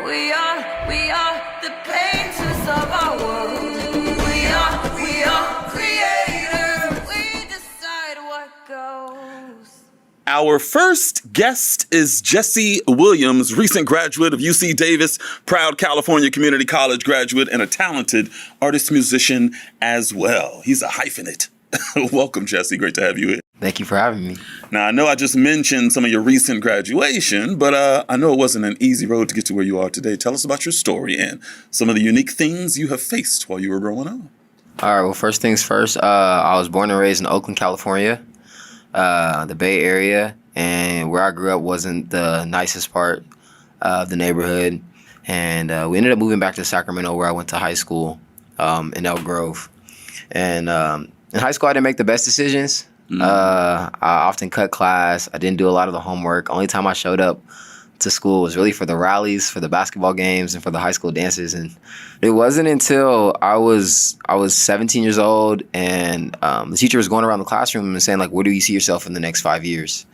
we are the painters of our world. We are creators. We decide what goes. Our first guest is Jesse Williams, recent graduate of UC Davis, proud California Community College graduate, and a talented artist-musician as well. He's a hyphenate. Welcome, Jesse. Great to have you here. Thank you for having me. Now, I know I just mentioned some of your recent graduation, but I know it wasn't an easy road to get to where you are today. Tell us about your story and some of the unique things you have faced while you were growing up. All right, well, first things first, I was born and raised in Oakland, California, the Bay Area, and where I grew up wasn't the nicest part of the neighborhood. And we ended up moving back to Sacramento, where I went to high school in Elk Grove. And in high school, I didn't make the best decisions. I often cut class. I didn't do a lot of the homework. Only time I showed up to school was really for the rallies, for the basketball games, and for the high school dances. And it wasn't until I was 17 years old, and the teacher was going around the classroom and saying, like, where do you see yourself in the next 5 years?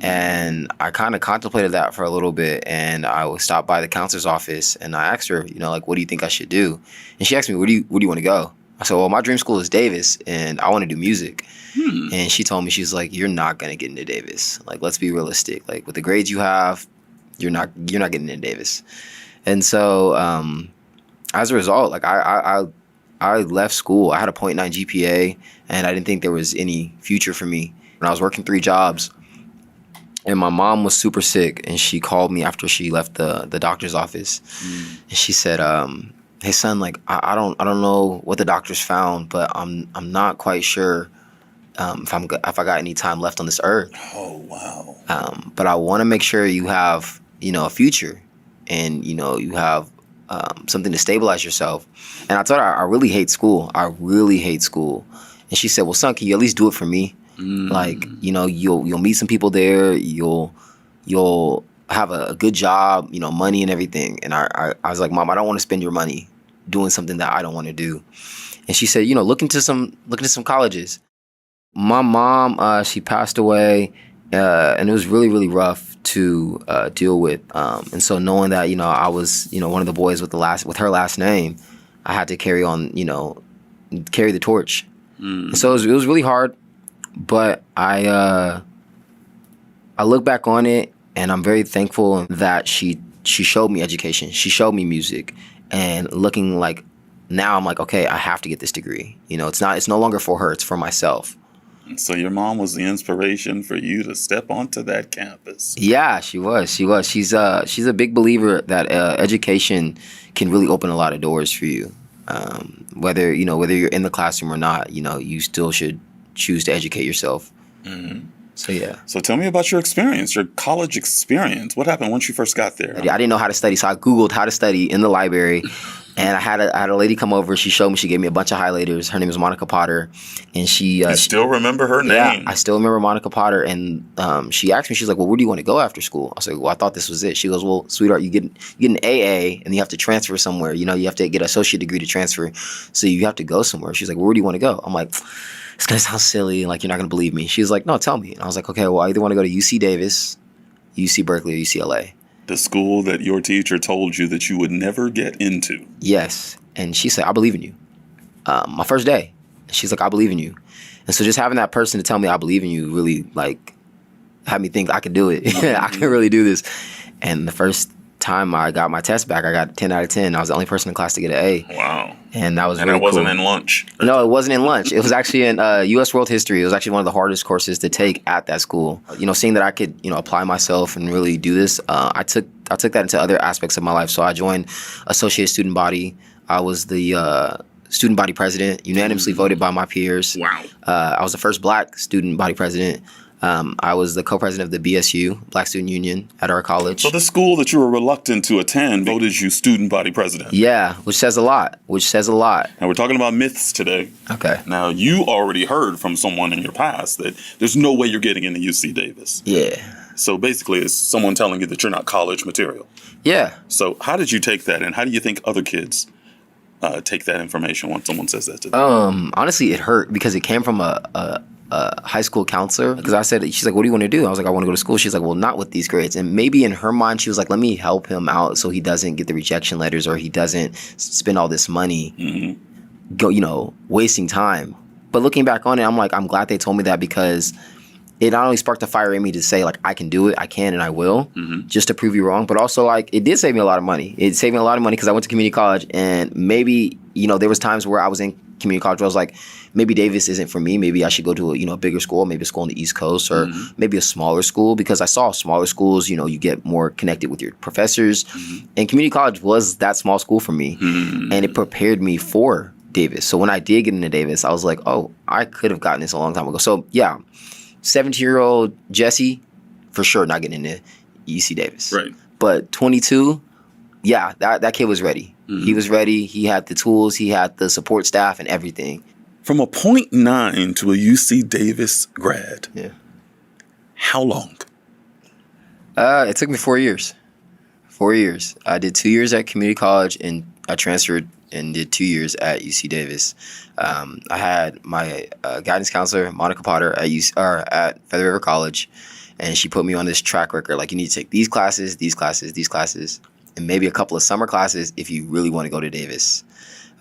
And I kind of contemplated that for a little bit, and I would stop by the counselor's office, and I asked her, like, what do you think I should do? And she asked me, where do you want to go? I said, well, my dream school is Davis, and I want to do music. And she told me, she's like, you're not going to get into Davis. Like, let's be realistic. Like, with the grades you have, you're not getting into Davis. And so as a result, like, I left school. I had a 0.9 GPA, and I didn't think there was any future for me. And I was working 3 jobs, and my mom was super sick, and she called me after she left the doctor's office. And she said, hey, son, like, I don't know what the doctors found, but I'm not quite sure if I got any time left on this earth. Oh, wow. But I want to make sure you have, a future, and, you have something to stabilize yourself. And I told her, I really hate school. I really hate school. And she said, well, son, can you at least do it for me? Like, you'll meet some people there. You'll have a good job, money and everything. And I was like, Mom, I don't want to spend your money doing something that I don't want to do. And she said, look into some colleges. My mom, she passed away, and it was really, really rough to deal with. And so knowing that, I was, one of the boys with her last name, I had to carry on, carry the torch. And so it was really hard, but I look back on it, and I'm very thankful that she showed me education. She showed me music, and looking like now I'm like, okay, I have to get this degree. It's no longer for her, it's for myself. So your mom was the inspiration for you to step onto that campus. Yeah, she was. She's a big believer that education can really open a lot of doors for you. Whether you're in the classroom or not, you still should choose to educate yourself. So yeah. So tell me about your experience, your college experience. What happened once you first got there? I didn't know how to study, so I Googled how to study in the library. And I had a lady come over. She showed me. She gave me a bunch of highlighters. Her name is Monica Potter, and she. I still remember her name. Yeah, I still remember Monica Potter. And she asked me. She's like, "Well, where do you want to go after school?" I was like, "Well, I thought this was it." She goes, "Well, sweetheart, you get an AA, and you have to transfer somewhere. You have to get an associate degree to transfer, so you have to go somewhere." She's like, "Well, where do you want to go?" I'm like, "It's gonna sound silly. Like, you're not gonna believe me." She's like, "No, tell me." And I was like, "Okay, well, I either want to go to UC Davis, UC Berkeley, or UCLA." The school that your teacher told you that you would never get into. Yes. And she said, I believe in you. My first day. She's like, I believe in you. And so just having that person to tell me I believe in you really, like, had me think I could do it. I can really do this. And the first time I got my test back, I got 10 out of 10. I was the only person in class to get an A. Wow. And that was really cool. And it wasn't in lunch? No, it wasn't in lunch. It was actually in U.S. World History. It was actually one of the hardest courses to take at that school. Seeing that I could, apply myself and really do this, I took that into other aspects of my life. So I joined Associated Student Body. I was the student body president, unanimously voted by my peers. Wow. I was the first Black student body president. I was the co-president of the BSU, Black Student Union, at our college. So the school that you were reluctant to attend voted you student body president. Yeah, which says a lot. Now, we're talking about myths today. Okay. Now, you already heard from someone in your past that there's no way you're getting into UC Davis. Yeah. So basically, it's someone telling you that you're not college material. Yeah. So how did you take that, and how do you think other kids take that information when someone says that to them? Honestly, it hurt because it came from a high school counselor because I said, she's like, what do you want to do? I was like, I want to go to school. She's like, well, not with these grades. And maybe in her mind, she was like, let me help him out so he doesn't get the rejection letters or he doesn't spend all this money wasting time. But looking back on it, I'm like, I'm glad they told me that because it not only sparked a fire in me to say, like, I can do it, I can, and I will, just to prove you wrong. But also, like, it did save me a lot of money. It saved me a lot of money because I went to community college, and maybe, there was times where I was in community college where I was like, maybe Davis isn't for me. Maybe I should go to a bigger school, maybe a school on the East Coast, or maybe a smaller school, because I saw smaller schools, you get more connected with your professors. And community college was that small school for me, and it prepared me for Davis. So when I did get into Davis, I was like, oh, I could have gotten this a long time ago. So, yeah. 17-year-old Jesse, for sure not getting into UC Davis. Right. But 22, yeah, that kid was ready. He was ready. He had the tools. He had the support staff and everything. From a 0.9 to a UC Davis grad. Yeah. How long? It took me 4 years. 4 years. I did 2 years at community college, and I transferred and did 2 years at UC Davis. I had my guidance counselor, Monica Potter, at Feather River College, and she put me on this track record. Like, you need to take these classes, these classes, these classes, and maybe a couple of summer classes if you really want to go to Davis.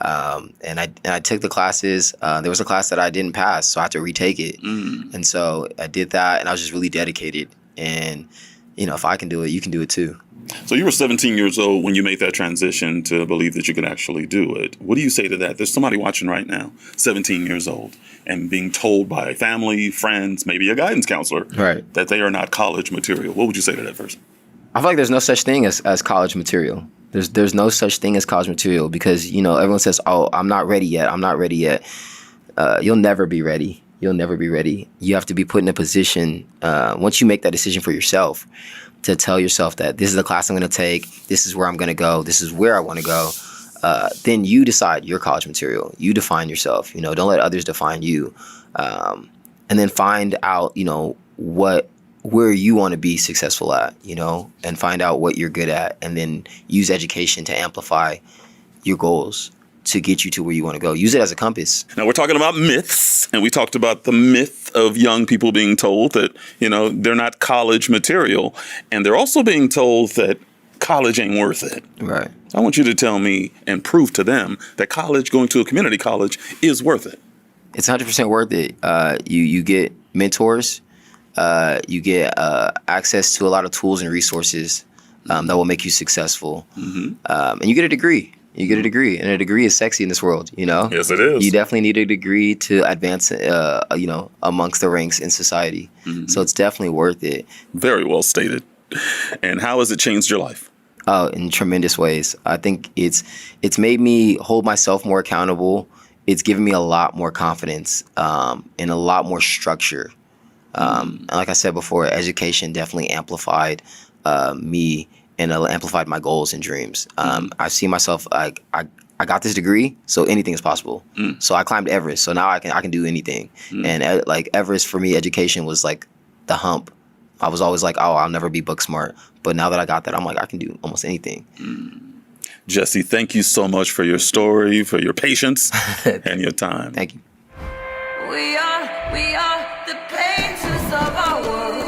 And I took the classes. There was a class that I didn't pass, so I had to retake it. And so I did that, and I was just really dedicated. And, if I can do it, you can do it too. So you were 17 years old when you made that transition to believe that you could actually do it. What do you say to that? There's somebody watching right now, 17 years old, and being told by family, friends, maybe a guidance counselor, right, that they are not college material. What would you say to that person? I feel like there's no such thing as college material. There's no such thing as college material because, everyone says, oh, I'm not ready yet. I'm not ready yet. You'll never be ready. You'll never be ready. You have to be put in a position, once you make that decision for yourself, to tell yourself that this is the class I'm going to take, this is where I'm going to go, this is where I want to go, then you decide your college material. You define yourself. Don't let others define you. And then find out, where you want to be successful at, and find out what you're good at, and then use education to amplify your goals to get you to where you want to go. Use it as a compass. Now, we're talking about myths, and we talked about the myth of young people being told that, they're not college material, and they're also being told that college ain't worth it. Right. I want you to tell me and prove to them that going to a community college is worth it. It's 100% worth it. You get mentors. You get access to a lot of tools and resources that will make you successful. And you get a degree. You get a degree, and a degree is sexy in this world, Yes, it is. You definitely need a degree to advance, amongst the ranks in society. So it's definitely worth it. Very well stated. And how has it changed your life? Oh, in tremendous ways. I think it's made me hold myself more accountable. It's given me a lot more confidence, and a lot more structure. And like I said before, education definitely amplified me and amplified my goals and dreams. I see myself like I got this degree, so anything is possible. So I climbed Everest, so now I can do anything. And Everest for me, education was like the hump. I was always like, oh, I'll never be book smart. But now that I got that, I'm like, I can do almost anything. Jesse, thank you so much for your story, for your patience, and your time. Thank you. We are the painters of our world.